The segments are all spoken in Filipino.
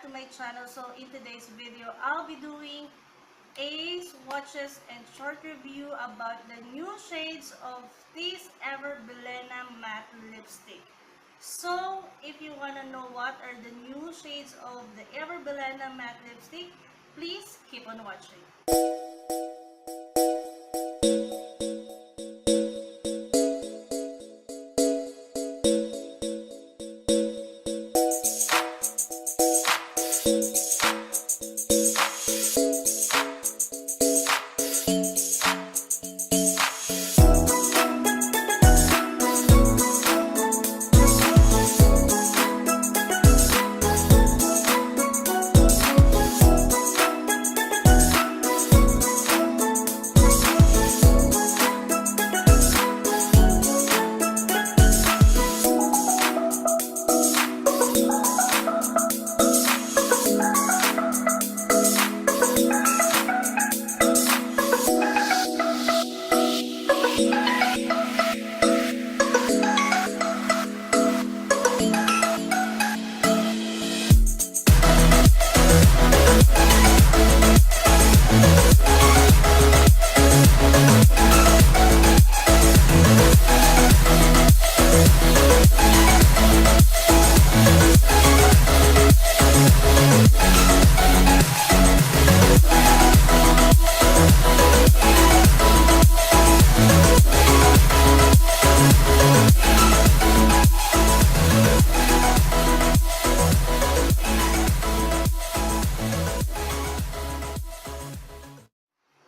to my channel. So in today's video, I'll be doing a swatches and short review about the new shades of this Ever Belena matte lipstick. So if you want to know what are the new shades of the Ever Belena matte lipstick, please keep on watching.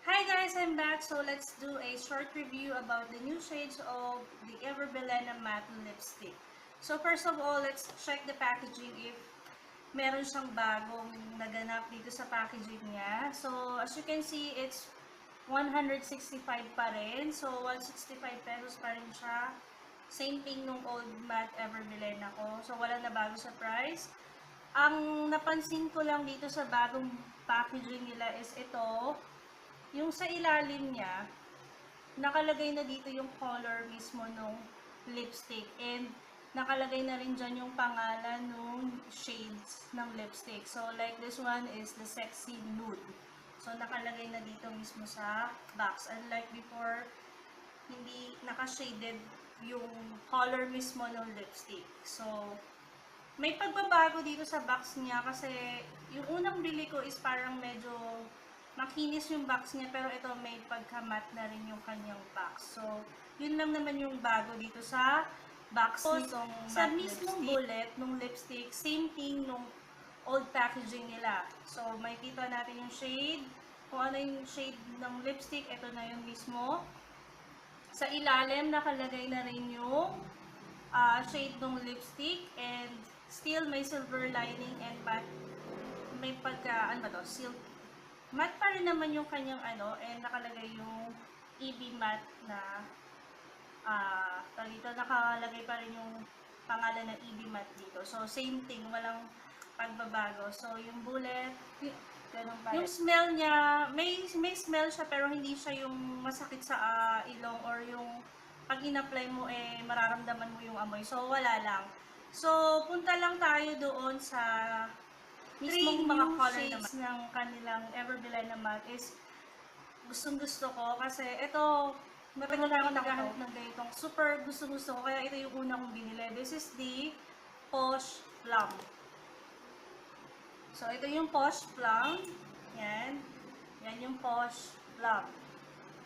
Hi guys, I'm back. So let's do a short review about the new shades of the Ever Belena matte lipstick. So first of all, let's check the packaging if meron siyang bagong naganap dito sa packaging niya. So as you can see, it's 165 pa rin. So 165 pesos pa rin siya. Same thing nung old matte Ever Belena ko. So wala na bago sa price. Ang napansin ko lang dito sa bagong packaging nila is ito. Yung sa ilalim niya, nakalagay na dito yung color mismo nung lipstick. And nakalagay na rin dyan yung pangalan nung shades ng lipstick. So like this one is the Sexy Nude. So nakalagay na dito mismo sa box. Unlike before, hindi naka-shaded yung color mismo ng lipstick. So may pagbabago dito sa box niya kasi yung unang bili ko is parang medyo makinis yung box niya, pero ito may pagka-matte na rin yung kanyang box. So, yun lang naman yung bago dito sa box nitong Sa matte mismong lipstick. Bullet nung lipstick, same thing nung old packaging nila. So, makikita natin yung shade. Kung ano yung shade ng lipstick, ito na yung mismo. Sa ilalim, nakalagay na rin yung shade ng lipstick, and still may silver lining and matte. May pagka, ano ba to? Silk matte pa rin naman yung kanyang and nakalagay yung EB matte na dito nakalagay pa rin yung pangalan ng EB matte dito. So same thing, walang pagbabago. So yung bullet, ganun pa rin. Yung smell niya, may smell siya pero hindi siya yung masakit sa ilong, or yung pag in-apply mo mararamdaman mo yung amoy. So wala lang. So punta lang tayo doon sa mismong mga color shades ng kanilang Ever Belena matte is gustong-gusto ko kasi ito, matagal na ako naghahanap ng ganitong super gustong-gusto ko, kaya ito yung una kong binili. This is the Posh Plum. So ito yung Posh Plum. Yan. Yan yung Posh Plum.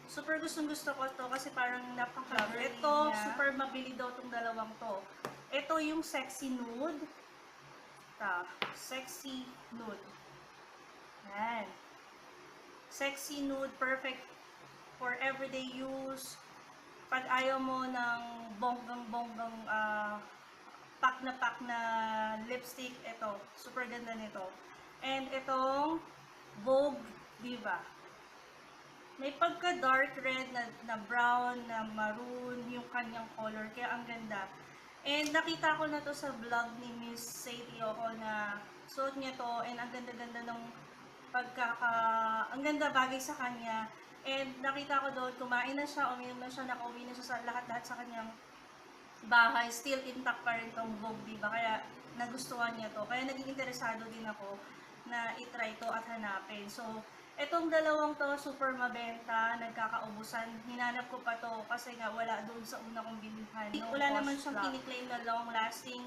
Super gustong-gusto ko to kasi parang napaka-cover. Ito, super mabili daw tong dalawang to. Ito yung Sexy Nude. Sexy Nude. Yan. Sexy Nude, perfect for everyday use. Pag ayaw mo ng bonggang-bonggang pack na lipstick, ito. Super ganda nito. And itong Vogue Diva. May pagka dark red na brown, na maroon yung kanyang color. Kaya ang ganda. And nakita ko na to sa vlog ni Miss Sadie Yoko na suot niya to, and ang ganda-ganda ng ang ganda bagay sa kanya. And nakita ko doon, kumain na siya, uminom na siya, nakauwi na siya sa lahat-lahat sa kanyang bahay, still intact pa rin tong Vogue Diva. Kaya nagustuhan niya to. Kaya naging interesado din ako na itry to at hanapin. So, etong dalawang to, super mabenta, nagkakaubusan. Hinanap ko pa to kasi nga wala doon sa una kong bilihan. Wala naman siyang kiniklaim na long lasting.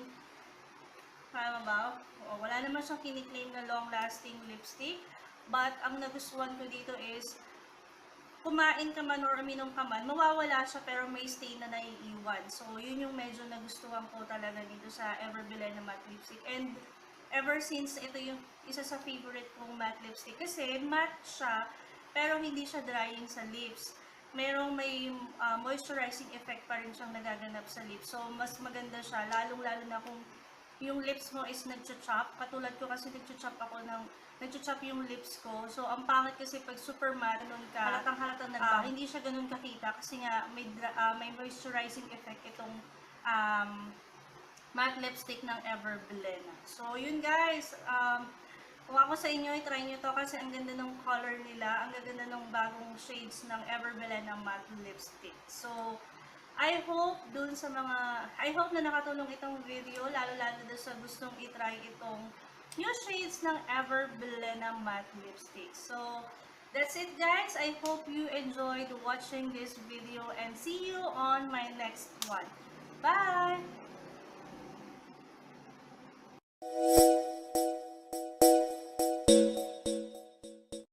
Tama ba? O, wala naman siyang kiniklaim na long lasting lipstick. But, ang nagustuhan ko dito is, kumain ka man or uminom ka man, mawawala siya pero may stain na naiiwan. So, yun yung medyo nagustuhan ko talaga dito sa Everbelen na matte lipstick. And, ever since, ito yung isa sa favorite kong matte lipstick. Kasi, matte siya, pero hindi siya drying sa lips. May moisturizing effect pa rin siyang nagaganap sa lips. So, mas maganda siya, lalong-lalo na kung yung lips mo is nagcha-chop. Katulad ko kasi nagcha-chop yung lips ko. So, ang pangit kasi pag super matte, ganun ka, halatang-halatang hindi siya ganun kakita kasi nga may moisturizing effect itong matte lipstick ng Everbelen. So, yun guys, kung ako sa inyo, i-try nyo to kasi ang ganda ng color nila, ang ganda ng bagong shades ng Everbelen na matte lipstick. So, I hope na nakatulong itong video, lalo-lalo na sa gustong i-try itong new shades ng Everbelen na matte lipstick. So, that's it guys. I hope you enjoyed watching this video and see you on my next one. Bye!